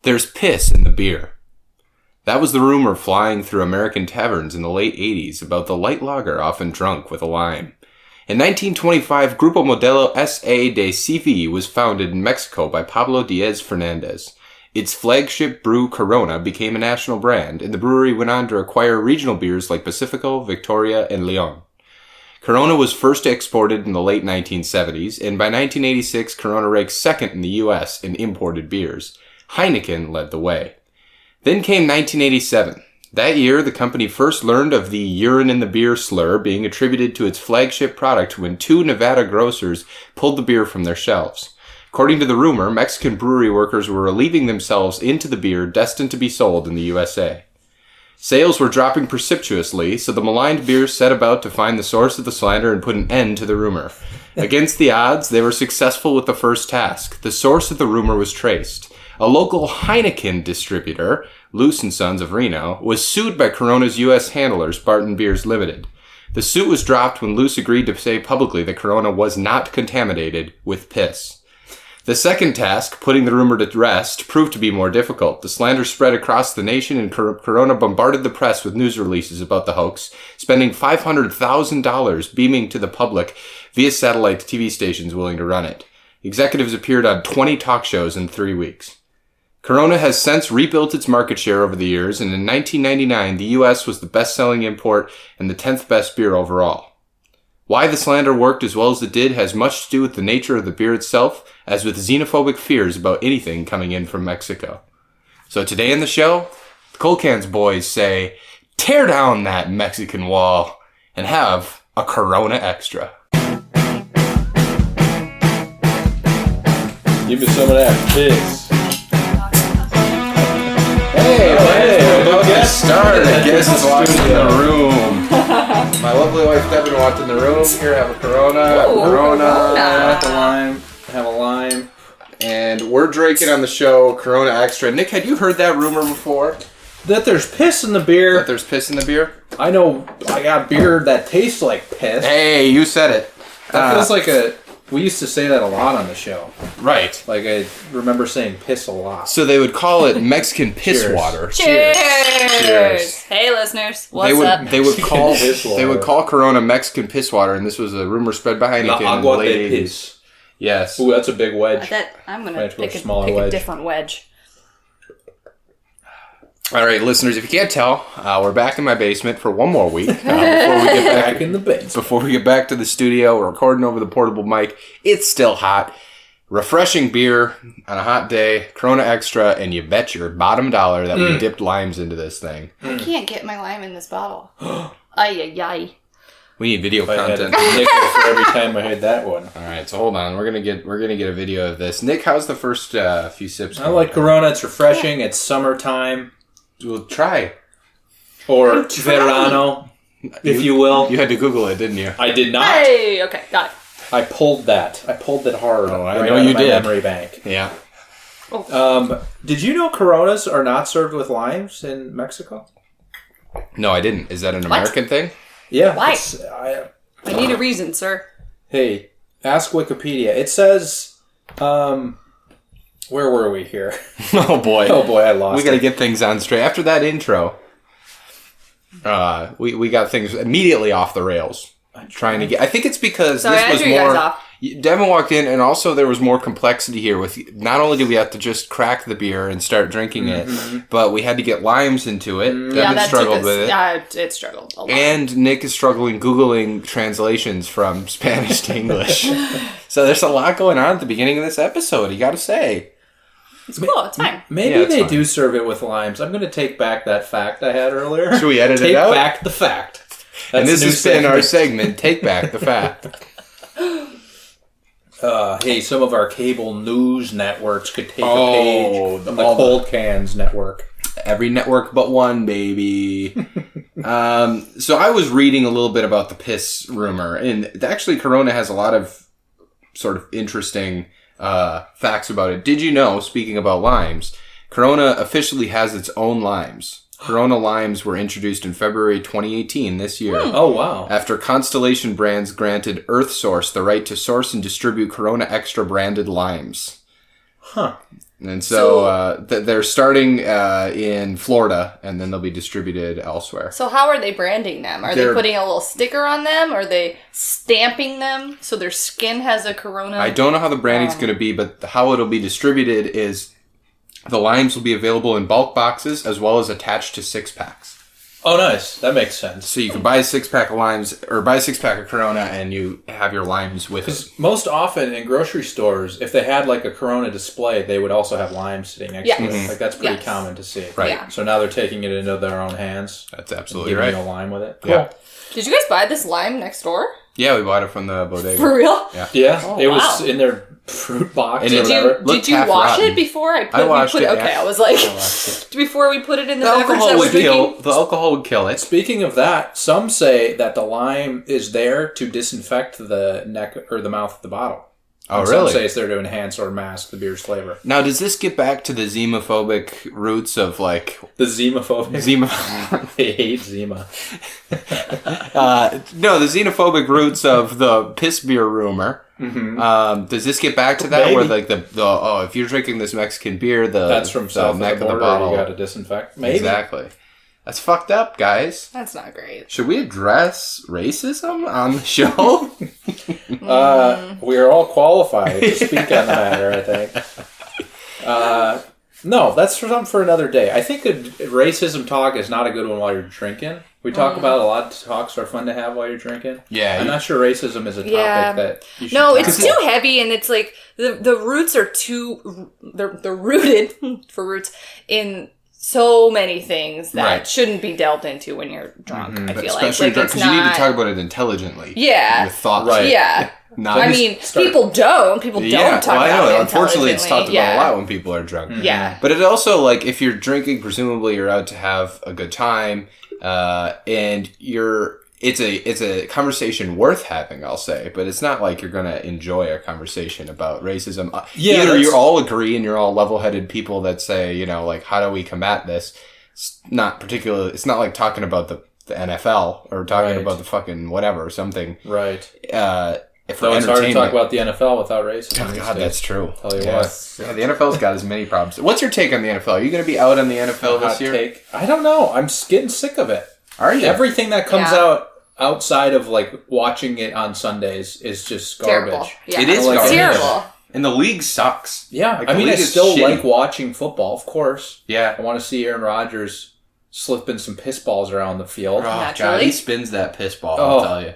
There's piss in the beer. That was the rumor flying through American taverns in the late 80s about the light lager often drunk with a lime. In 1925, Grupo Modelo S.A. de CV was founded in Mexico by Pablo Diaz Fernandez. Its flagship brew Corona became a national brand, and the brewery went on to acquire regional beers like Pacifico, Victoria, and Leon. Corona was first exported in the late 1970s, and by 1986, Corona ranked second in the U.S. in imported beers. Heineken led the way. Then came 1987. That year, the company first learned of the urine in the beer slur being attributed to its flagship product when 2 Nevada grocers pulled the beer from their shelves. According to the rumor, Mexican brewery workers were relieving themselves into the beer destined to be sold in the USA. Sales were dropping precipitously, so the maligned beers set about to find the source of the slander and put an end to the rumor. Against the odds, they were successful with the first task. The source of the rumor was traced. A local Heineken distributor, Luce & Sons of Reno, was sued by Corona's U.S. handlers, Barton Beers Limited. The suit was dropped when Luce agreed to say publicly that Corona was not contaminated with piss. The second task, putting the rumor to rest, proved to be more difficult. The slander spread across the nation, and Corona bombarded the press with news releases about the hoax, spending $500,000 beaming to the public via satellite TV stations willing to run it. Executives appeared on 20 talk shows in 3 weeks. Corona has since rebuilt its market share over the years, and in 1999, the U.S. was the best-selling import and the 10th best beer overall. Why the slander worked as well as it did has much to do with the nature of the beer itself, as with xenophobic fears about anything coming in from Mexico. So today in the show, the Cold Cans boys say, tear down that Mexican wall and have a Corona Extra. Give me some of that piss. Hey, about to start. I guess it's walked in the room. My lovely wife Devin walked in the room. Here, have a Corona. Ooh, Corona. Have a lime. Have a lime. And we're drinking on the show Corona Extra. Nick, had you heard that rumor before? That there's piss in the beer. That there's piss in the beer? I know. I got beer that tastes like piss. Hey, you said it. That feels like a... We used to say that a lot on the show. Right. Like, I remember saying piss a lot. So they would call it Mexican piss Cheers. water. Cheers! Cheers. Hey, listeners. What's up? They would call Piss water. they would call Corona Mexican piss water, and this was a rumor spread by Heineken. La in the agua late de 80s. piss. Yes. Ooh, that's a big wedge. I'm going Might to go pick, smaller a wedge. different wedge. All right, listeners, if you can't tell, we're back in my basement for one more week. Before we get Back in the base. Before we get back to the studio, we're recording over the portable mic. It's still hot. Refreshing beer on a hot day, Corona Extra, and you bet your bottom dollar that we dipped limes into this thing. I can't get my lime in this bottle. Ay, ay, ay. We need video I had a content. nickel for every time I had that one. All right, so hold on. We're gonna get a video of this. Nick, how's the first few sips? I like Corona. It's refreshing. It's summertime. We'll try. Or verano, if you will. You had to Google it, didn't you? I did not. Hey, okay, got it. I pulled that. I pulled it hard. Oh, I right know out you of my did. memory bank. Yeah. Did you know Coronas are not served with limes in Mexico? No, I didn't. Is that an American thing? Yeah. Why? I I need a reason, sir. Hey, ask Wikipedia. It says, where were we here? Oh boy. Oh boy, I lost We got to it. get things on straight. After that intro, we got things immediately off the rails. Trying to get. I think it's because Sorry, I this was threw you guys more. off. Devin walked in, and also there was more complexity here. With not only did we have to just crack the beer and start drinking it, but we had to get limes into it. Devin struggled with it. It struggled a lot. And Nick is struggling Googling translations from Spanish to English. So there's a lot going on at the beginning of this episode, you gotta say. It's cool. It's fine. Maybe Yeah, it's they fine. do serve it with limes. I'm going to take back that fact I had earlier. Should we edit take it out? Take back the fact. That's And this a new has been our segment. segment, Take Back the Fact. Hey, some of our cable news networks could take a Oh, page from the Cold Cans network. Every network but one, baby. So I was reading a little bit about the piss rumor, and actually Corona has a lot of sort of interesting facts about it. Did you know, speaking about limes, Corona officially has its own limes. Corona limes were introduced in February 2018 this year. Oh, wow. After Constellation Brands granted EarthSource the right to source and distribute Corona Extra branded limes. Huh. And so they're starting in Florida, and then they'll be distributed elsewhere. So how are they branding them? Are they putting a little sticker on them? Are they stamping them so their skin has a Corona? I don't know how the branding's going to be, but how it'll be distributed is the limes will be available in bulk boxes as well as attached to 6-packs. Oh, nice. That makes sense. So you can buy a 6-pack of limes, or buy a 6-pack of Corona, and you have your limes with it. Because most often in grocery stores, if they had like a Corona display, they would also have limes sitting next to it. Like that's pretty common to see. Right. Yeah. So now they're taking it into their own hands. That's absolutely giving right. you a lime with it. Cool. Yeah. Did you guys buy this lime next door? Yeah, we bought it from the bodega. For real? Yeah. Yeah. Oh, it was wow. in their fruit box And or whatever. Did you half wash rotten. it before I washed it, Okay, yeah. I was like, I washed before we put it in the, The beverage alcohol that would we're kill. drinking? The alcohol would kill it. Speaking of that, some say that the lime is there to disinfect the neck or the mouth of the bottle. Oh, And really? Some say it's there to enhance or mask the beer's flavor. Now, does this get back to the xenophobic roots of like The Zemophobic. They hate Zima. no, the xenophobic roots of the piss beer rumor? Mm-hmm. Does this get back to that Maybe. where like the if you're drinking this Mexican beer, That's from the south of neck the of the border. bottle, You got to disinfect. Maybe. exactly. That's fucked up, guys. That's not great. Should we address racism on the show? We are all qualified to speak on the matter, I think. No, that's for another day. I think racism talk is not a good one while you're drinking. We talk about a lot of talks are fun to have while you're drinking. Yeah, I'm not sure racism is a topic that you should No, tackle. it's too heavy, and it's like the roots are too. They're rooted for roots in so many things that Right. shouldn't be delved into when you're drunk. I feel especially like because it's you need to not- talk about it intelligently. Yeah. With thoughts. Right. Yeah. Not I just mean, start- people don't. People don't yeah, talk well, I about know. it Unfortunately, it's talked intelligently. about a lot when people are drunk. Yeah. But it also, like, if you're drinking, presumably you're out to have a good time, and it's a conversation worth having, I'll say, but it's not like you're going to enjoy a conversation about racism. Yeah, Either that's- you all agree and you're all level-headed people that say, you know, like, how do we combat this? It's not like talking about the NFL or talking Right. about the fucking whatever or something. Right. For Though it's hard to talk entertainment. about the NFL without racism. Oh, these God, days. that's true. Tell you Yeah. what. Yeah, the NFL's got as many problems. What's your take on the NFL? Are you going to be out on the NFL this Hot year? take. I don't know. I'm getting sick of it. Are you? Everything that comes Yeah. out outside of like watching it on Sundays is just garbage. Terrible. Yeah. It is like It's garbage. terrible. And the league sucks. Yeah, Like, I the mean, I league is still shitty. like watching football, of course. Yeah. I want to see Aaron Rodgers slipping some piss balls around the field. Oh, God, Naturally. he spins that piss ball, Oh. I'll tell you.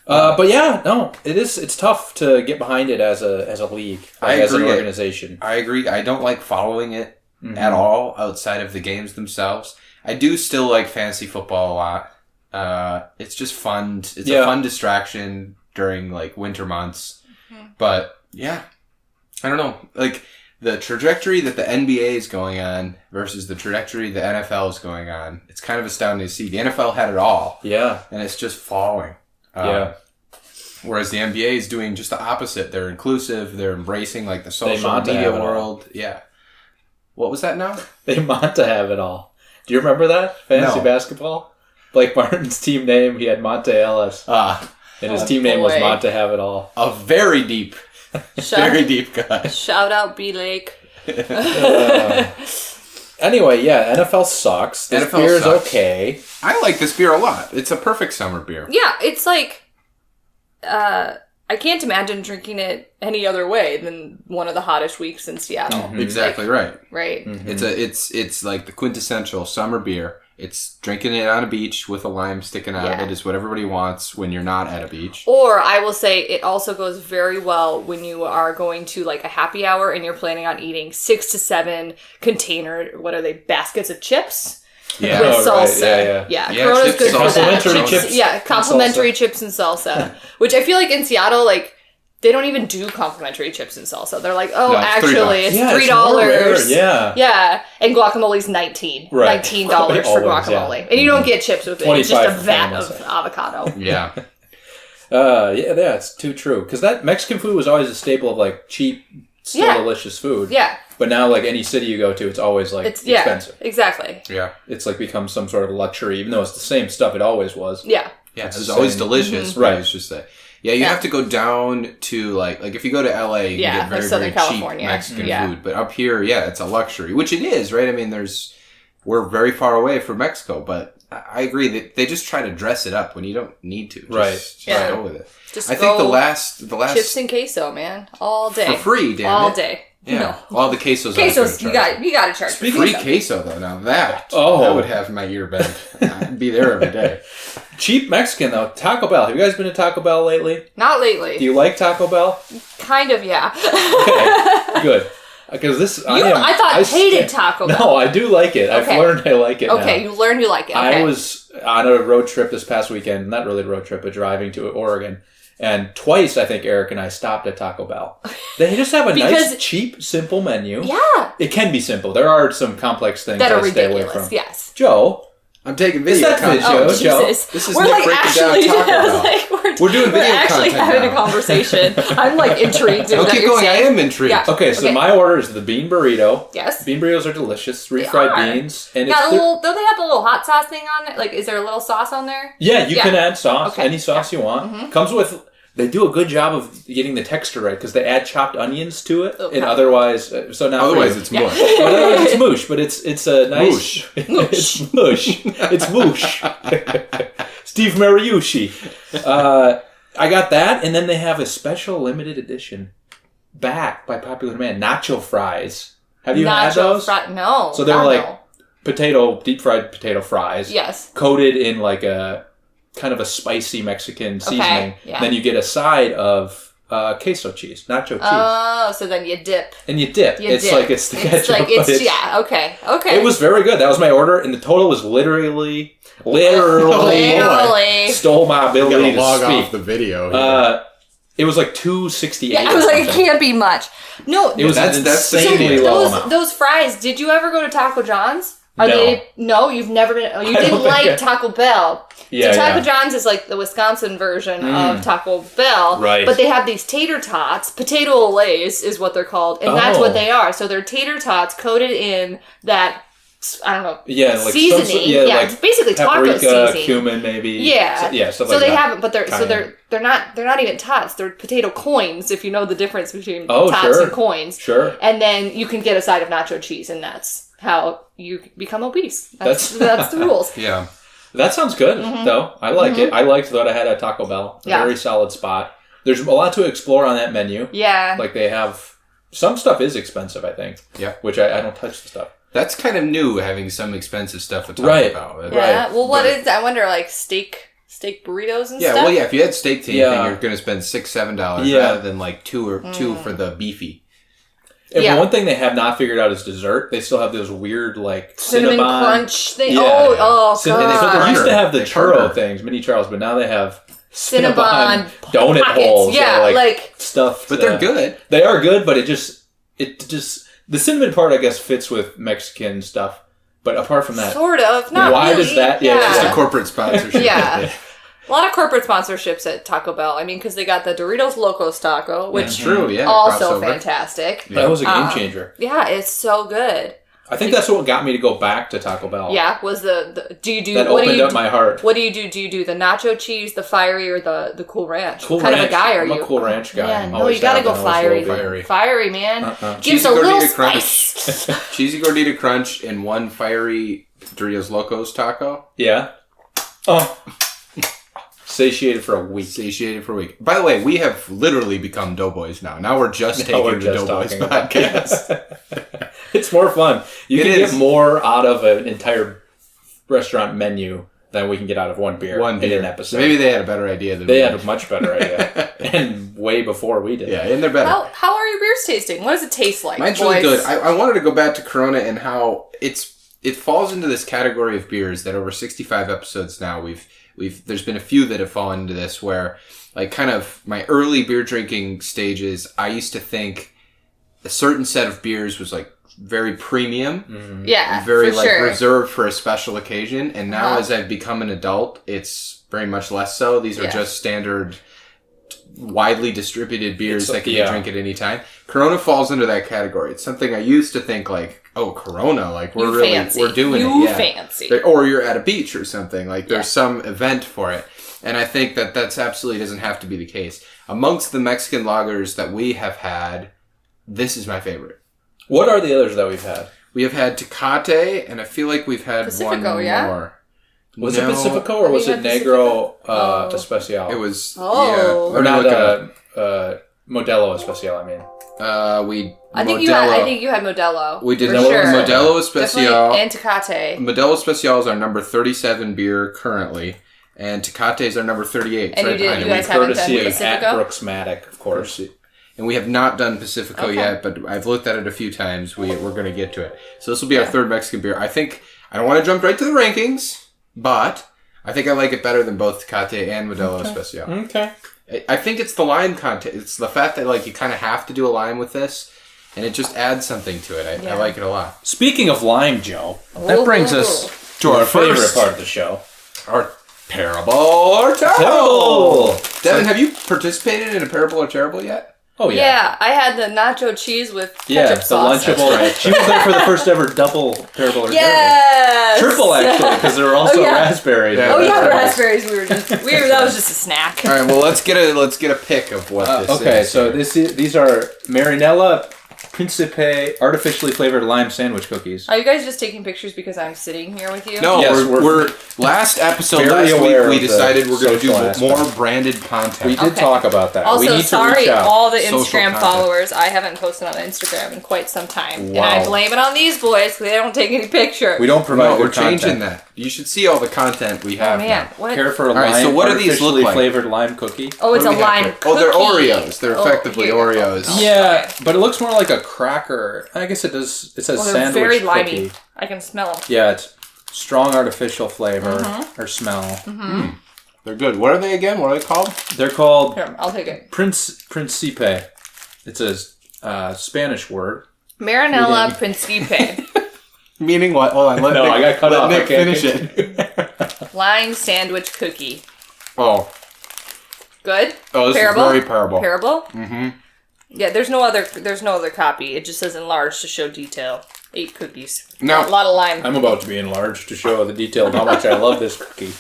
But yeah, no, it's tough to get behind it as a league, I as an agree. organization. I agree. I don't like following it at all outside of the games themselves. I do still like fantasy football a lot. It's just fun. It's a fun distraction during like winter months. But yeah, I don't know. Like the trajectory that the NBA is going on versus the trajectory the NFL is going on. It's kind of astounding to see. The NFL had it all, Yeah, and it's just falling. yeah. Whereas the NBA is doing just the opposite. They're inclusive. They're embracing like the social want to media have it all. world. Yeah. What was that now? They want to have it all. Do you remember that fantasy No. basketball? Blake Martin's team name, he had Monte Ellis, and his team name was boy. Monte Have It All. A very deep guy. Shout out B Lake. Anyway, yeah, NFL sucks. This NFL beer is sucks. okay. I like this beer a lot. It's a perfect summer beer. Yeah, it's like I can't imagine drinking it any other way than one of the hottest weeks in Seattle. Exactly right. Right. It's like the quintessential summer beer. It's drinking it on a beach with a lime sticking out of Yeah. it is what everybody wants when you're not at a beach. Or I will say it also goes very well when you are going to like a happy hour and you're planning on eating 6 to 7 baskets of chips Yeah. with Oh, right. salsa. Yeah. Yeah, Corona's chips good and for that. complimentary chips Yeah, and complimentary chips and salsa. Which I feel like in Seattle, like they don't even do complimentary chips and salsa. They're like, oh, No, it's actually, $3. it's Yeah, $3. it's more rare, yeah. Yeah, and guacamole's $19. Right. $19 for Always, guacamole. yeah. And you don't get chips with it. It's just a 25 for vat family of size. avocado. Yeah. Yeah, it's too true. Because that Mexican food was always a staple of like cheap, still Yeah. delicious food. Yeah. But now, like any city you go to, it's always like It's yeah, expensive. exactly. Yeah. It's like become some sort of luxury, even though it's the same stuff it always was. Yeah. Yeah, It's it's the always same. delicious, but Right. it's just that. Yeah, you have to go down to like if you go to LA, you can get very, Southern very cheap California. Mexican food. But up here, it's a luxury, which it is, right? I mean, we're very far away from Mexico, but I agree that they just try to dress it up when you don't need to. Just go with it. Just I think the last chips and queso, man, all day for free, damn all it. day. Yeah, all the quesos. You got to charge for free queso though. Now that would have my ear bent. I'd be there every day. Cheap Mexican though. Taco Bell. Have you guys been to Taco Bell lately? Not lately. Do you like Taco Bell? Kind of, yeah. Okay, good. Because I thought I hated Taco Bell. No, I do like it. I've learned I like it now. Okay, you learned you like it. Okay. I was on a road trip this past weekend. Not really a road trip, but driving to Oregon. And twice, I think, Eric and I stopped at Taco Bell. They just have a nice, cheap, simple menu. Yeah. It can be simple. There are some complex things that are I stay ridiculous, away from. yes. Joe. I'm taking video content. Joe. Jesus. This is we're Nick like breaking down Taco Bell. We're doing video actually content having now. a conversation. I'm like intrigued. Don't keep going. I am intrigued. Yeah. Okay, so my order is the bean burrito. Yes. Bean burritos are delicious. Refried beans. And don't they have the little hot sauce thing on it? Like, is there a little sauce on there? Yeah, you can add sauce. Okay. Any sauce you want. Mm-hmm. Comes with... They do a good job of getting the texture right because they add chopped onions to it, and otherwise, it's mush. Otherwise, it's moosh, but it's a nice Moosh. It's mush. It's moosh. Steve Mariucci. I got that, and then they have a special limited edition, back by popular demand, nacho fries. Have you had those? No. So they're deep fried potato fries. Yes. Coated in like a kind of a spicy Mexican seasoning. Okay, yeah. Then you get a side of queso cheese, nacho cheese. Oh, so then you dip. And you dip. Like it's the ketchup. Okay. It was very good. That was my order, and the total was literally stole my ability to log speak. off the video here. It was like $2.68. Yeah, I was like, it can't be much. No, it was insanely low. Those fries. Did you ever go to Taco John's? No. You've never been. You didn't like Taco Bell. Yeah, so Taco John's is like the Wisconsin version of Taco Bell. Right. But they have these tater tots. Potato Olays is what they're called. And that's what they are. So they're tater tots coated in that, I don't know, seasoning. Like it's basically taco seasoning. Cumin maybe. Yeah. Stuff so like they that. haven't, but they're not even tots. They're potato coins, if you know the difference between tots sure. and coins. Sure. And then you can get a side of nacho cheese, and that's how you become obese. That's the rules. Yeah. That sounds good, though. I like it. I liked what I had at Taco Bell. Yeah. Very solid spot. There's a lot to explore on that menu. Yeah. Like they have... Some stuff is expensive, I think. Yeah. Which I don't touch the stuff. That's kind of new, having some expensive stuff to talk about. Yeah. Well, what is... I wonder, like, steak burritos and stuff? Yeah, well, if you had steak to anything, you're going to spend $6-7 rather than like two for the beefy. And one thing they have not figured out is dessert. They still have those weird, like, cinnamon crunch thing. Yeah. Oh, God. They used to have the churro things, mini churros, but now they have Cinnabon donut pockets. holes. Yeah, like stuff. But they're good. They are good, but it just the cinnamon part, I guess, fits with Mexican stuff. But apart from that, sort of. Not why really. does that? Yeah. Just a corporate sponsorship. Yeah. A lot of corporate sponsorships at Taco Bell. I mean, because they got the Doritos Locos Taco, which true, also crossover. Fantastic. That was a game changer. Yeah, it's so good. I think that's what got me to go back to Taco Bell. Yeah, was the do you do that what opened do you up my heart. What do you do? Do you do the nacho cheese, the fiery, or the Cool Ranch? Cool what kind Ranch. of a guy are you? I'm a Cool Ranch guy. Yeah, no, you gotta go fiery. Fiery, man. Gives Cheesy a little gordita spice. crunch. Cheesy gordita crunch and one fiery Doritos Locos taco. Yeah. Oh. Satiated for a week. By the way, we have literally become Doughboys now. Now we're just taking the Doughboys podcast. It's more fun. You can get more out of an entire restaurant menu than we can get out of one beer in an episode. Maybe they had a better idea than we did. They had a much better idea. And way before we did. Yeah, and they're better. How are your beers tasting? What does it taste like? Mine's really good. I wanted to go back to Corona and how it falls into this category of beers that over 65 episodes now there's been a few that have fallen into this where, like, kind of my early beer drinking stages, I used to think a certain set of beers was like very premium, very reserved for a special occasion. And now, as I've become an adult, it's very much less so. These are just standard, widely distributed beers that can be drank at any time. Corona falls into that category. It's something I used to think like oh, Corona, like we're You really fancy. we're doing You it. Yeah. fancy. Or you're at a beach or something. Like there's some event for it. And I think that that's absolutely doesn't have to be the case. Amongst the Mexican lagers that we have had, this is my favorite. What are the others that we've had? We have had Tecate, and I feel like we've had Pacifico, one yeah? more. Was it Pacifico or was you it had Negro Oh. Especial? It was, Oh. yeah. Or Let me not look it Modelo Especial, I mean. up. I think you had Modelo. We did for Modelo, sure. Modelo Especial. Definitely, and Tecate. Modelo Especial is our number 37 beer currently, and Tecate is our number 38. And right you behind did- it. you guys haven't Courtesy done of Pacifico? at Brooks Matic, of course. And we have not done Pacifico Okay. yet, but I've looked at it a few times. We're going to get to it. So this will be our third Mexican beer. I think, I don't want to jump right to the rankings, but I think I like it better than both Tecate and Modelo Especial. Okay. I think it's the lime content. It's the fact that like you kind of have to do a lime with this, and it just adds something to it. I like it a lot. Speaking of lime, Joe, that brings us to our favorite part of the show. Our parable or terrible. Devin, have you participated in a parable or terrible yet? Oh, yeah. Yeah, I had the nacho cheese with ketchup Yeah, the sauce. Lunchable. Right. She was there for the first ever double parable or terrible. Yes! Triple, actually, because there were also Oh, yeah. raspberries. Yeah. Oh yeah, That's the right. raspberries. That was just a snack. All right. Well, let's get a pick of what this is. Okay, so these are Marinella Principe artificially flavored lime sandwich cookies. Are you guys just taking pictures because I'm sitting here with you? No, Yes, we're last episode very last aware week we of the decided we're going to do social aspect. more branded content. We did Okay. talk about that. we Also, need to sorry, reach out. all the Social Instagram content. followers. I haven't posted on Instagram in quite some time, and Wow. I blame it on these boys because they don't take any pictures. We don't provide No, we're good content. changing that. You should see all the content we Oh have man, now. what? Care for a right, lime, so what do these look artificially like? flavored lime cookie? Oh, it's a What do we have lime here? cookie. Oh, they're Oreos. They're Oh, effectively here. Oreos. Oh, Yeah, okay. but it looks more like a cracker. I guess it does. It says Oh, they're sandwich very cookie. limey. I can smell them. Yeah, it's strong artificial flavor Mm-hmm. or smell. They're good. What are they again? What are they called? They're called Here, I'll take it. Principe. It's a Spanish word. Marinella Principe. Meaning what? Hold on. Let No, Nick, I got cut let off. Nick I can't finish it. Lime sandwich cookie. Oh, Good? this Parable? is very parable. Parable? Mm-hmm. Yeah, there's no other copy. It just says enlarged to show detail. 8 cookies. Now- A lot of lime. I'm about to be enlarged to show the detail of how much I love this cookie.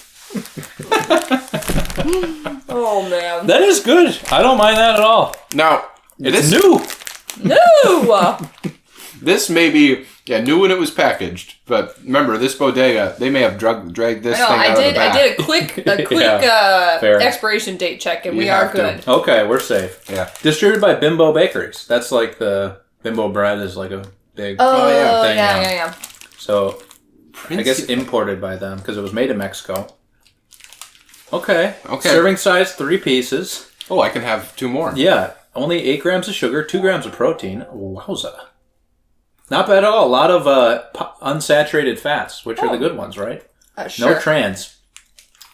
Oh man. That is good. I don't mind that at all. Now, It's this new. No! this may be new when it was packaged, but remember this bodega. They may have dragged this No, thing out I of the back. did a quick Fair. expiration date check, and You we are have to. good. Okay, we're safe. Yeah. Distributed by Bimbo Bakeries. That's like the Bimbo bread is like a big. Oh, yeah, thing, yeah. yeah. So I guess imported by them because it was made in Mexico. Okay. Okay. Serving size 3 pieces. Oh, I can have 2 more. Yeah. Only 8 grams of sugar, 2 grams of protein. Wowza. Not bad at all. A lot of unsaturated fats, which are the good ones, right? Sure. No trans.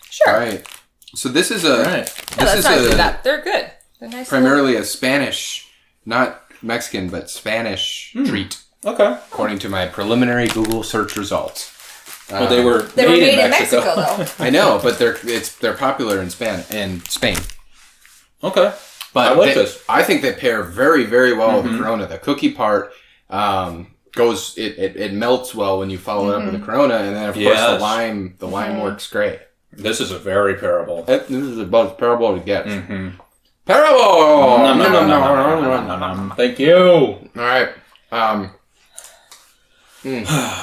Sure. All right. So this is a All right. Yeah, this that's is not a that. They're good. They're nice. primarily a Spanish, not Mexican, but Spanish treat, Okay. according to my preliminary Google search results. Well, they were They were made in Mexico, Mexico. though. I know, but they're popular in Spain. Okay. But I like this. I think they pair very, very well with the Corona. The cookie part goes it melts well when you follow it up with the Corona, and then of course Yes. the lime works great. This is a very parable. This is about as parable to get. Mm-hmm. Parable. Nom, nom, nom, nom, nom, nom, nom, nom. Thank you. All right.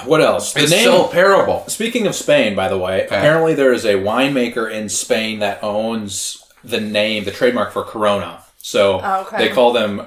What else? It's so parable. Speaking of Spain, by the way, apparently there is a winemaker in Spain that owns the trademark for Corona. So Okay. they call them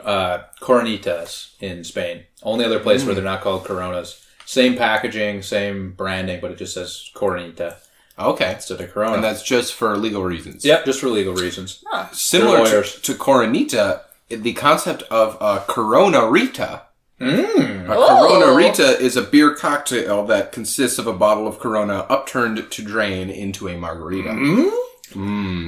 Coronitas in Spain. Only other place where they're not called Coronas. Same packaging, same branding, but it just says Coronita Okay. instead of Corona. And that's just for legal reasons. Yep, just for legal reasons. Similar They're lawyers. to Coronita, the concept of a Corona Rita. Mm. A Corona Rita is a beer cocktail that consists of a bottle of Corona upturned to drain into a margarita.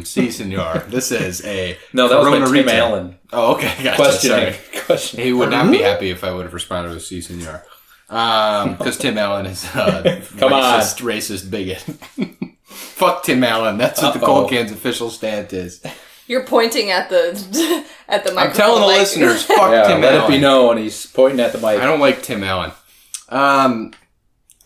Si, senor. This is a No, that was Corona by Tim Rita. Allen. Oh, okay. Gotcha. Questioning. Sorry. He would not be happy if I would have responded with si, senor. Because Tim Allen is a racist bigot. Fuck Tim Allen. That's what the Cold Can's official stand is. You're pointing at the microphone. I'm telling the listeners, fuck Yeah, Tim let Allen. it be known he's pointing at the mic. I don't like Tim Allen. I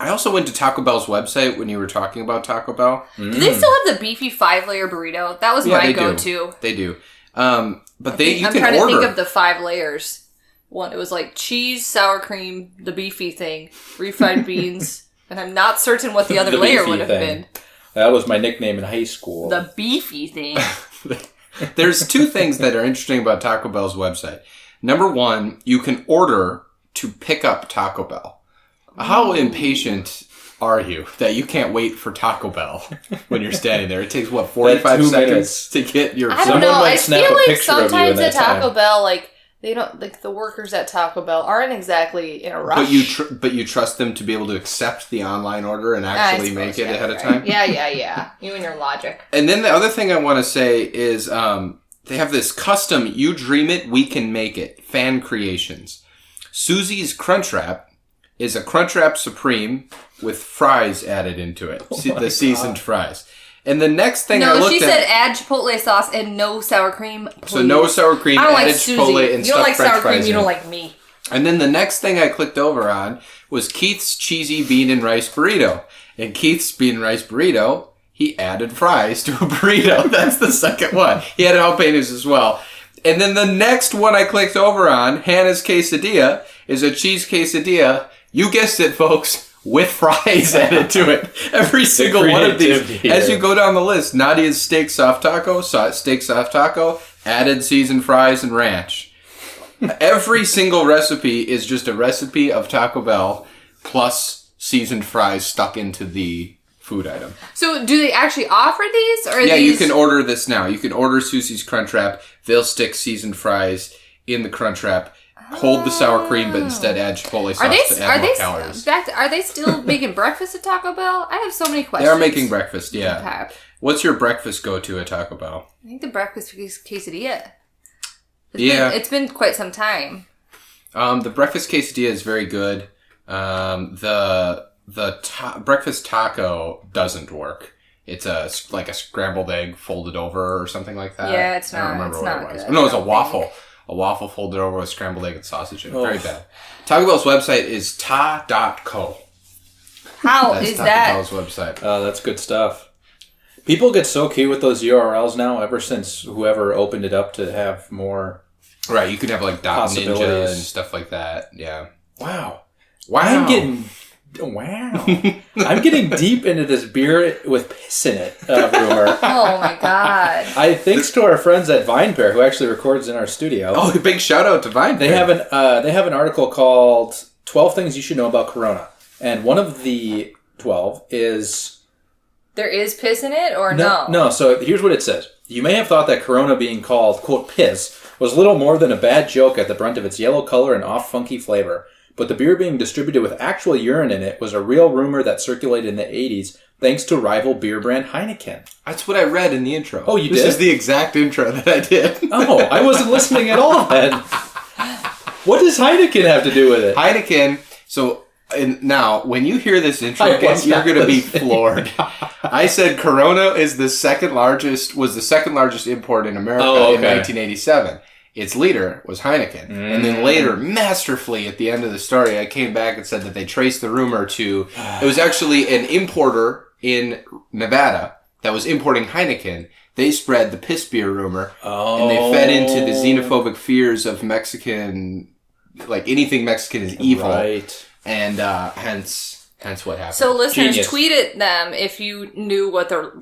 also went to Taco Bell's website when you were talking about Taco Bell. Do they still have the beefy 5-layer burrito? That was my go-to. They do. But I'm can trying order. to think of the 5 layers. One, it was like cheese, sour cream, the beefy thing, refried beans, and I'm not certain what the other layer would have been. That was my nickname in high school. The beefy thing. There's 2 things that are interesting about Taco Bell's website. Number 1, you can order to pick up Taco Bell. How impatient are you that you can't wait for Taco Bell when you're standing there? It takes, 45 seconds to get your... I don't know. I feel like sometimes at Taco Taco Bell, like, they don't, like, the workers at Taco Bell aren't exactly in a rush. But you trust them to be able to accept the online order and actually make it ahead of time? Yeah. You and your logic. And then the other thing I want to say is they have this custom, you dream it, we can make it, fan creations. Susie's Crunchwrap is a Crunchwrap Supreme with fries added into it. The seasoned fries. And the next thing I looked at... No, she said add chipotle sauce and no sour cream, please. So no sour cream, I don't added like chipotle and you don't like French sour cream, fries you don't in. like me. And then the next thing I clicked over on was Keith's Cheesy Bean and Rice Burrito. And Keith's Bean and Rice Burrito, he added fries to a burrito. That's the second one. He had jalapenos as well. And then the next one I clicked over on, Hannah's Quesadilla, is a cheese quesadilla. You guessed it, folks, with fries added to it. Every single one of these. Here. As you go down the list, Nadia's Steak Soft Taco, added seasoned fries and ranch. Every single recipe is just a recipe of Taco Bell plus seasoned fries stuck into the food item. So do they actually offer these? Or yeah, you can order this now. You can order Susie's Crunchwrap. They'll stick seasoned fries in the Crunchwrap. Hold the sour cream, but instead add chipotle sauce to add more calories. Are they still making breakfast at Taco Bell? I have so many questions. They are making breakfast, yeah. Okay. What's your breakfast go-to at Taco Bell? I think the breakfast quesadilla. It's been quite some time. The breakfast quesadilla is very good. The breakfast taco doesn't work. It's like a scrambled egg folded over or something like that. Yeah, it's not. I don't remember what it was. Good. No, it's a waffle. A waffle folded over with scrambled egg and sausage in it. Very bad. Taco Bell's website is ta.co. How is that? Taco Bell's website. Oh, that's good stuff. People get so cute with those URLs now, ever since whoever opened it up to have more... Right, you can have like .ninja and stuff like that. Yeah. Wow. I'm getting deep into this beer with piss in it rumor. Oh my god. Thanks to our friends at VinePair, who actually records in our studio. Oh, big shout out to VinePair. They have an article called 12 Things You Should Know About Corona. And one of the 12 is... There is piss in it or no? No, so here's what it says. You may have thought that Corona being called, quote, piss, was little more than a bad joke at the brunt of its yellow color and off-funky flavor. But the beer being distributed with actual urine in it was a real rumor that circulated in the 80s thanks to rival beer brand Heineken. That's what I read in the intro. Oh, you did? This is the exact intro that I did. Oh, I wasn't listening at all then. What does Heineken have to do with it? Heineken, now, when you hear this intro again, you're going to be floored. I said Corona was the second largest import in America in 1987. Its leader was Heineken. And then later, masterfully at the end of the story, I came back and said that they traced the rumor to... It was actually an importer in Nevada that was importing Heineken. They spread the piss beer rumor. Oh. And they fed into the xenophobic fears of Mexican... Like, anything Mexican is evil. Right. And hence what happened. So listeners, tweet at them if you knew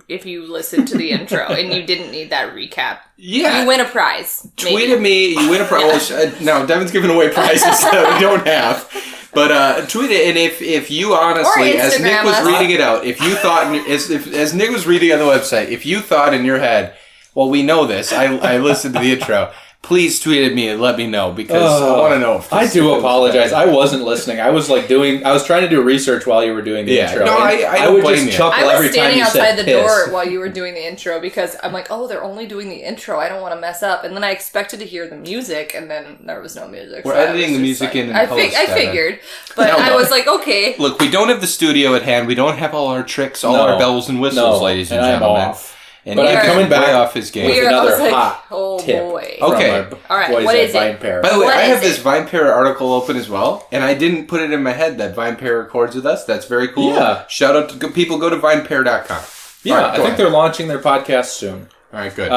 if you listened to the intro and you didn't need that recap. Yeah. You win a prize. Tweet at me, you win a prize. Well, no, Devin's giving away prizes that we don't have. But tweet it, and if you honestly, as Nick was reading it out, if you thought, as Nick was reading on the website, if you thought in your head, well, we know this, I listened to the intro, please tweet at me and let me know, because I want to know. I do apologize. I wasn't listening. I was trying to do research while you were doing the intro. No, I would just chuckle every time you said piss. I was standing outside the door while you were doing the intro because I'm like, oh, they're only doing the intro. I don't want to mess up. And then I expected to hear the music, and then there was no music. We're editing the music in post. I figured, but I was like, okay. Look, we don't have the studio at hand. We don't have all our tricks, all our bells and whistles, ladies and gentlemen. And But he I'm is coming back way off his game. with I another was like, hot oh tip. boy. Okay. From All right, boys what at is it? Vine Pair. By the way, What I have is this it? VinePair article open as well, and I didn't put it in my head that VinePair records with us. That's very cool. Yeah. Shout out to people. Go to vinepair.com. Yeah, All right, I go think ahead. they're launching their podcast soon. All right, good.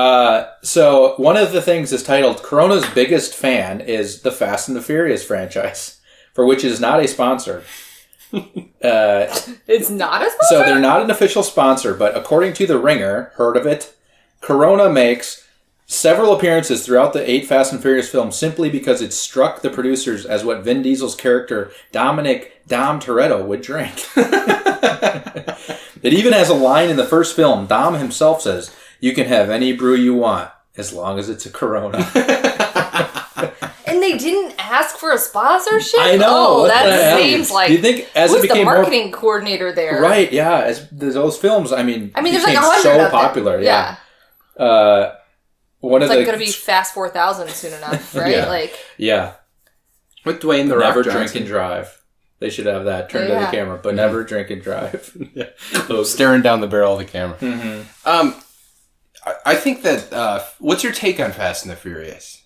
So one of the things is titled Corona's biggest fan is the Fast and the Furious franchise, for which it is not a sponsor. It's not a sponsor? So they're not an official sponsor, but according to The Ringer, heard of it, Corona makes several appearances throughout the 8 Fast and Furious films simply because it struck the producers as what Vin Diesel's character Dom Toretto would drink. It even has a line in the first film. Dom himself says, "You can have any brew you want, as long as it's a Corona." And they didn't ask for a sponsorship? I know. Oh, what the that hell? seems like... Do you think as who's it became the marketing coordinator there? more... Right, yeah. As those films, I mean there's like became 100 so of them. popular. Yeah. One It's of like the... going to be Fast 4000 soon enough, right? Yeah. Like, Yeah. With Dwayne the Never Rock drink Johnson. and drive. They should have that turned to Yeah. the camera, but never drink and drive. Staring down the barrel of the camera. Mm-hmm. I think that. What's your take on Fast and the Furious?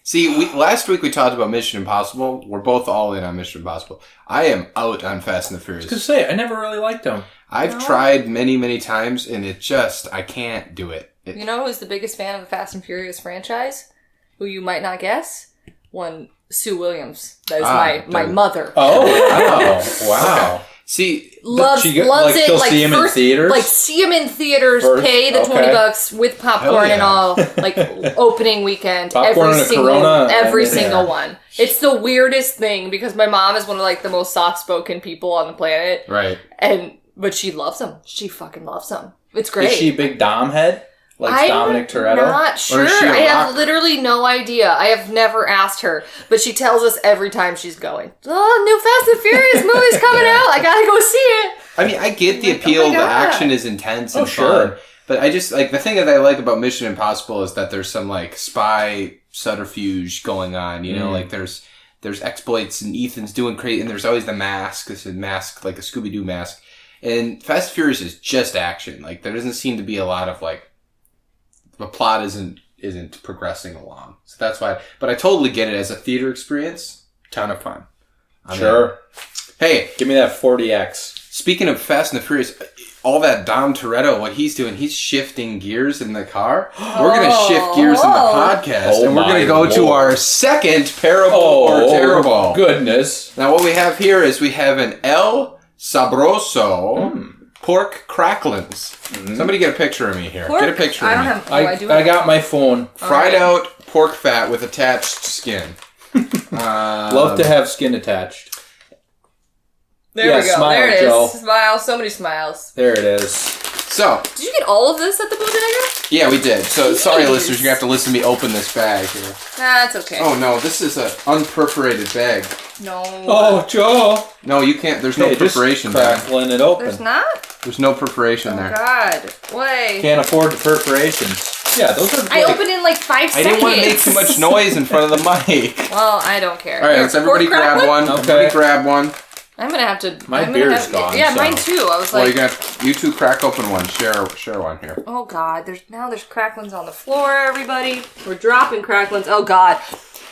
See, last week we talked about Mission Impossible. We're both all in on Mission Impossible. I am out on Fast and the Furious. I was going to say, I never really liked them. I've tried many, many times, and I can't do it. you know who's the biggest fan of the Fast and Furious franchise? Who you might not guess? One, Sue Williams. That is my mother. Oh, wow. Wow. See, Loves she'll it. see him in theaters? Like, see him in theaters, First? pay the Okay. $20 with popcorn Hell yeah. and all, like, opening weekend. Popcorn and a Corona, every and then- single one. It's the weirdest thing, because my mom is one of, like, the most soft-spoken people on the planet. right. But she loves them. She fucking loves them. It's great. Is she a big Dom head? Like I'm Dominic Toretto? not Or sure. is she a I have rock? literally no idea. I have never asked her, but she tells us every time she's going, "Oh, new Fast and Furious movie's coming out. I gotta go see it." I mean, I get the Like, appeal. oh my The God. action is intense and Oh, sure. fun. But I just, like, the thing that I like about Mission Impossible is that there's some, like, spy subterfuge going on, you know? Like, there's exploits and Ethan's doing crazy, and there's always the mask. It's a mask, like a Scooby-Doo mask. And Fast and Furious is just action. Like, there doesn't seem to be a lot of, like, the plot isn't progressing along. So that's why, but I totally get it as a theater experience. Ton of fun. I'm Sure. in. Hey, Give me that 40X. speaking of Fast and the Furious, all that Dom Toretto, what he's doing, he's shifting gears in the car. We're going to shift gears in the podcast, Oh and we're going my to go to Lord. our second parable or terrible. Goodness. Now, what we have here is we have an El Sabroso pork cracklings. Somebody get a picture of me here. Pork? Get a picture I of don't me. have. Oh, I do. I got my phone. Fried Alright. out pork fat with attached skin. Love to have skin attached. There Yeah, we go. smile, There it is. Joe. Smile. So many smiles. There it is. So, Did you get all of this at the bodega? yeah, we did. So, sorry, Jeez. listeners, you're going to have to listen to me open this bag here. Nah, it's okay. Oh, no, this is an unperforated bag. No. Oh, Joe. No, you can't. There's no Hey, just perforation there. crackling it open. There's not? There's no perforation Oh, there. God. Why? Can't afford the perforations. Yeah, those are I like- opened in like 5 I seconds. didn't want to make too much noise in front of the mic. Well, I don't care. All right, Here, let's everybody pork grab crackling? one. Okay. Everybody grab one. I'm gonna have to. My I'm gonna beer's have, gone, Yeah, so- mine too. I was Well, like, you two crack open one. Share one here. oh God, there's cracklings on the floor. Everybody, we're dropping cracklings. Oh God,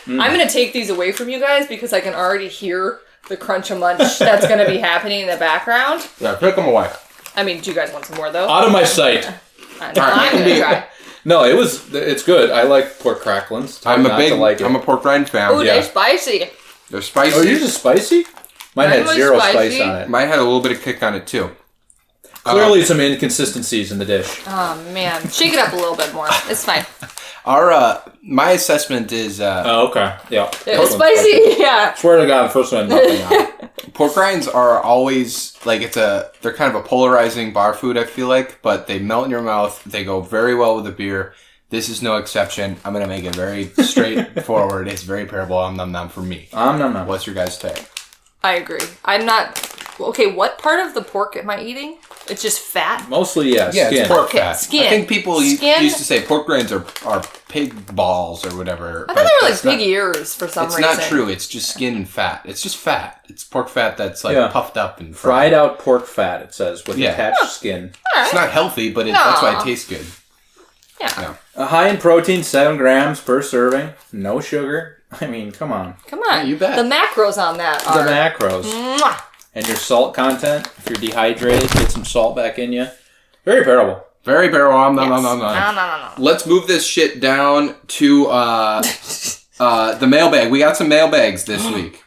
I'm gonna take these away from you guys because I can already hear the crunch and munch that's gonna be happening in the background. Yeah, pick them away. I mean, do you guys want some more though? Out of my sight. I'm gonna try. No, it's good. I like pork cracklings. I'm Not to like it. I'm a pork rind fan. Oh, Yeah. they're spicy. They're spicy. Oh, yours is spicy? Mine Mine had was 0 spicy. spice on it. Mine had a little bit of kick on it too. Clearly some inconsistencies in the dish. Oh man, shake it up a little bit more. It's fine. My assessment is Oh, okay. Yeah. It was spicy. Yeah. Swear to God, the first one had nothing on it. pork rinds are always like they're kind of a polarizing bar food. I feel like, but they melt in your mouth. They go very well with the beer. This is no exception. I'm gonna make it very straightforward. It's very parable. Nom nom for me. No. What's your guys' take? I agree. I'm not. Okay, what part of the pork am I eating? It's just fat. Mostly, yeah, Yeah, skin. it's pork Okay, fat. skin. I think people Skin? used to say pork rinds are pig balls or whatever. I thought they were like pig ears for some It's reason. not true. It's just skin and fat. It's just fat. It's pork fat that's like Yeah. puffed up and Fried out pork fat, it says, with Yeah. attached skin. It's not healthy, but that's why it tastes good. Yeah. High in protein, 7 grams per serving. No sugar. I mean, come on. Come on. Yeah, you bet. The macros on that are... The macros. Mwah. And your salt content. If you're dehydrated, get some salt back in you. Very pairable. Very barrel. No. Let's move this shit down to the mailbag. We got some mailbags this week.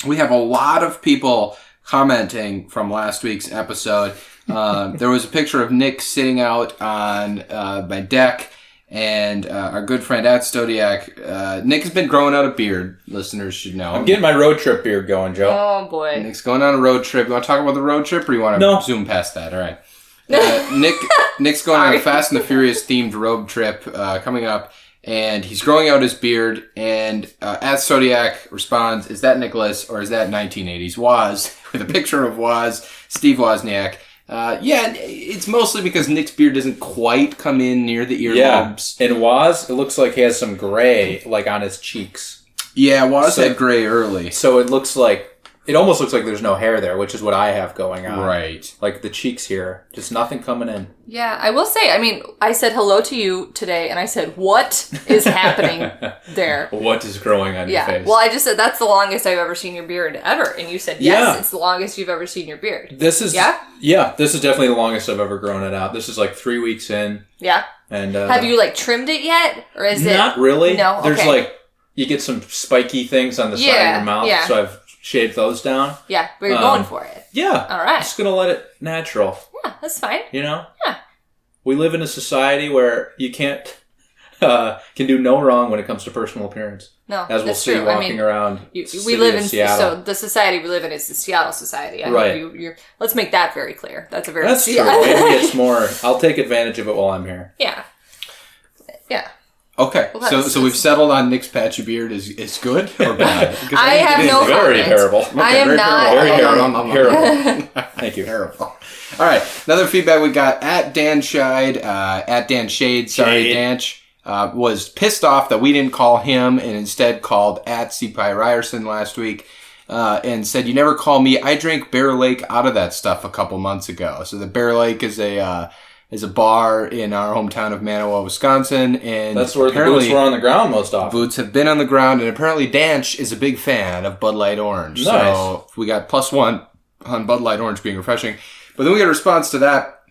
We have a lot of people commenting from last week's episode. There was a picture of Nick sitting out on my deck, and our good friend at Stodiac. Nick has been growing out a beard. Listeners should know. I'm getting my road trip beard going, Joe. Oh, boy. Nick's going on a road trip. You want to talk about the road trip, or you want to zoom past that? All right. Nick's going on a Fast and the Furious themed road trip coming up, and he's growing out his beard. And at Zodiac responds, "Is that Nicholas or is that 1980s Woz?" with a picture of Woz, Steve Wozniak. Yeah, it's mostly because Nick's beard doesn't quite come in near the earlobes. Yeah, and Woz, it looks like he has some gray like on his cheeks. Yeah, Woz had gray early, so it almost looks like there's no hair there, which is what I have going on. Right. Like the cheeks here. Just nothing coming in. Yeah, I will say, I mean, I said hello to you today, and I said, what is happening there? What is growing on your face? Well, I just said, that's the longest I've ever seen your beard ever. And you said, yes, it's the longest you've ever seen your beard. This is this is definitely the longest I've ever grown it out. This is like 3 weeks in. Yeah. And have you, like, trimmed it yet? Or is it... Not really. No? Okay. There's, like, you get some spiky things on the side of your mouth, so I've shaved those down. Yeah, but you're going for it. Yeah. All right. Just gonna let it natural. Yeah, that's fine. You know? Yeah. We live in a society where you can do no wrong when it comes to personal appearance. No, as we'll that's see true. walking around. We live in Seattle. So the society we live in is the Seattle society. Right. Let's make that very clear. That's a very true. Maybe it's more. I'll take advantage of it while I'm here. Yeah. Yeah. Okay, well, so we've settled on Nick's patchy beard is good or bad? I have no very terrible. Okay, I am not. Very terrible. Thank you. Terrible. All right, another feedback we got at Dan Shade, at Dan Shade. Sorry, Danch was pissed off that we didn't call him and instead called at C-Pie Ryerson last week. And said, "You never call me. I drank Bear Lake out of that stuff a couple months ago." So the Bear Lake is a bar in our hometown of Manawa, Wisconsin, and that's where the boots were on the ground most often. Boots have been on the ground, and apparently Danch is a big fan of Bud Light Orange. Nice. So we got +1 on Bud Light Orange being refreshing. But then we got a response to that.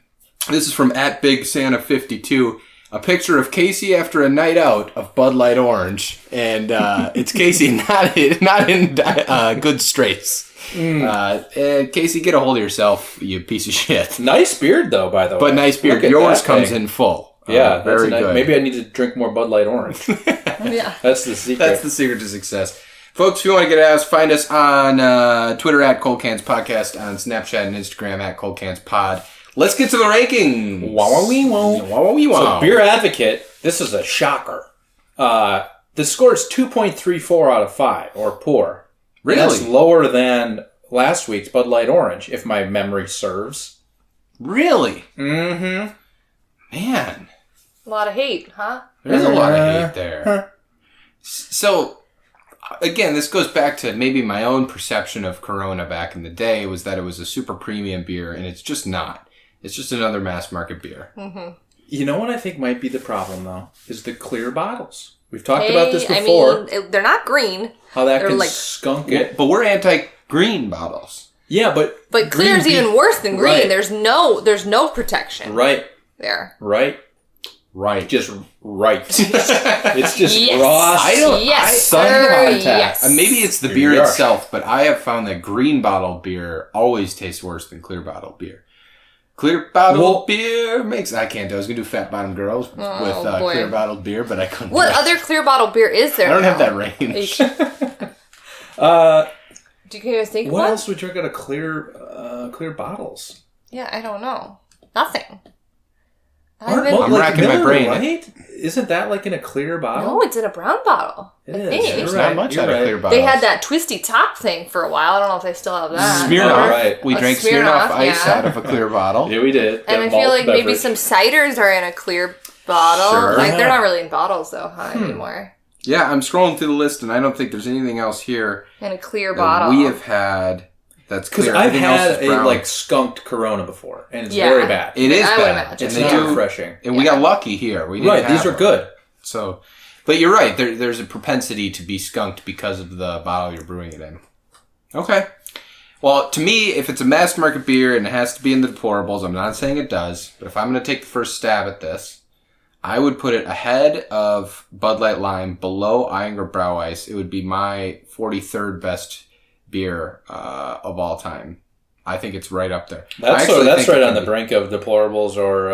This is from @BigSanta52. A picture of Casey after a night out of Bud Light Orange, and it's Casey not in good straits. Casey, get a hold of yourself, you piece of shit. Nice beard, though, by the way. But nice beard. Yours comes in full. Yeah, very good. Maybe I need to drink more Bud Light Orange. Yeah, that's the secret. That's the secret to success. Folks, if you want to get at us, find us on Twitter at Cold Cans Podcast, on Snapchat and Instagram at Cold Cans Pod. Let's get to the rankings. So, Beer Advocate, this is a shocker. The score is 2.34 out of 5, or poor. Really? And that's lower than last week's Bud Light Orange, if my memory serves. Really? Mm-hmm. Man. A lot of hate, huh? There's a lot of hate there. So, again, this goes back to maybe my own perception of Corona back in the day, was that it was a super premium beer, and it's just not. It's just another mass market beer. Mm-hmm. You know what I think might be the problem, though? Is the clear bottles. We've talked about this before. I mean, they're not green. How that can skunk it. But we're anti-green bottles. Yeah, but clear's even worse than green. Right. There's no protection. Right. There. Right. Just right. It's just yes. raw sun contact. Yes. Maybe it's the beer itself, but I have found that green bottle beer always tastes worse than clear bottle beer. Clear bottle beer makes... I can't do it. I was going to do Fat Bottom Girls with clear bottle beer, but I couldn't. What other clear bottle beer is there? I don't have that range. Do you guys think what else would we drink out of clear bottles? Yeah, I don't know. Nothing. I'm racking my brain. Right? Isn't that like in a clear bottle? No, it's in a brown bottle. It I is. think. There's not much out of clear bottles. They had that twisty top thing for a while. I don't know if they still have that. Smirnoff. Right. We drank Smirnoff Ice out of a clear bottle. Yeah, we did. And I feel like maybe some ciders are in a clear bottle. Sure. Like they're not really in bottles though, anymore. Yeah, I'm scrolling through the list and I don't think there's anything else here In a clear bottle. we have had That's Because clear. I've Everything else had is brown. a like skunked Corona before, and it's very bad. It is I would bad. imagine. It's And they not do, refreshing. and we got lucky here. We didn't Right, these have are one. good. So, but you're right. There's a propensity to be skunked because of the bottle you're brewing it in. Okay. Well, to me, if it's a mass market beer and it has to be in the deplorables, I'm not saying it does, but if I'm going to take the first stab at this, I would put it ahead of Bud Light Lime, below Eyinger Brau Ice. It would be my 43rd best beer of all time. I think it's right up there. That's think right it on could the brink of deplorables or.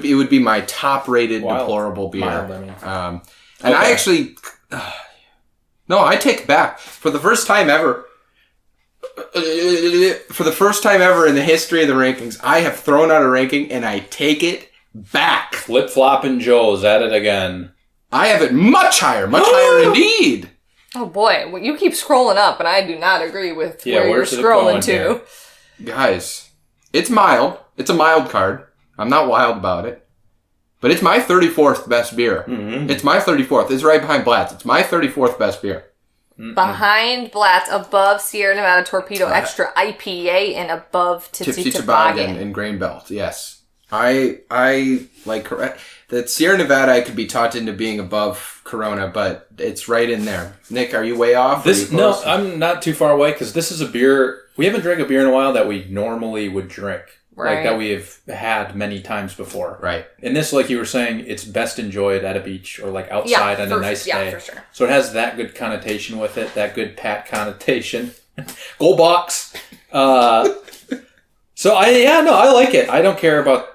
It would be my top rated Wild. deplorable beer. Mild, I mean. And Okay. I actually, no, I take it back. For the first time ever in the history of the rankings, I have thrown out a ranking and I take it back. Flip flopping Joe's at it again. I have it much higher indeed. Oh boy, well, you keep scrolling up, and I do not agree with where you're where's it scrolling going to. here? Guys, it's mild. It's a mild card. I'm not wild about it. But it's my 34th best beer. Mm-hmm. It's my 34th. It's right behind Blatz. It's my 34th best beer. Behind Blatz, above Sierra Nevada Torpedo Extra IPA, and above Tipsy Toboggan. and Grain Belt. Yes. I like that Sierra Nevada I could be talked into being above Corona, but it's right in there. Nick, are you way off? No, I'm not too far away because this is a beer. We haven't drank a beer in a while that we normally would drink. Right. Like that we have had many times before. Right. And this, like you were saying, it's best enjoyed at a beach or like outside on a nice day. Yeah, for sure. So it has that good connotation with it, that good Pat connotation. Go Box! So I like it. I don't care about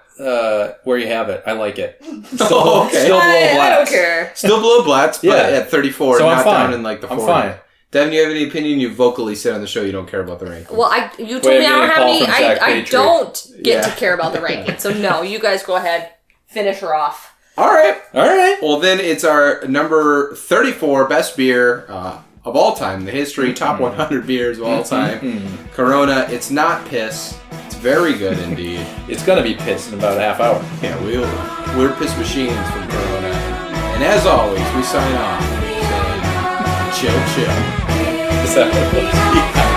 where you have it. I like it. Still, okay. Still below I Blatz. don't care. Still below Blatz, but Yeah. at 34, So I'm not fine. down in like the 40. I'm fine. Devin, you have any opinion? You vocally said on the show you don't care about the ranking. Well, you told Wait, me I I'm don't getting a have call any. from Zach I Petrie. don't get to Yeah. care about the ranking. So no, you guys go ahead, finish her off. All right. All right. Well, then it's our number 34 best beer of all time, the history, top 100 beers of all time. Corona, it's not piss. It's very good indeed. It's going to be pissed in about a half hour. Yeah, we're piss machines from Corona. And as always, we sign off saying, chill, chill. Is that what it was?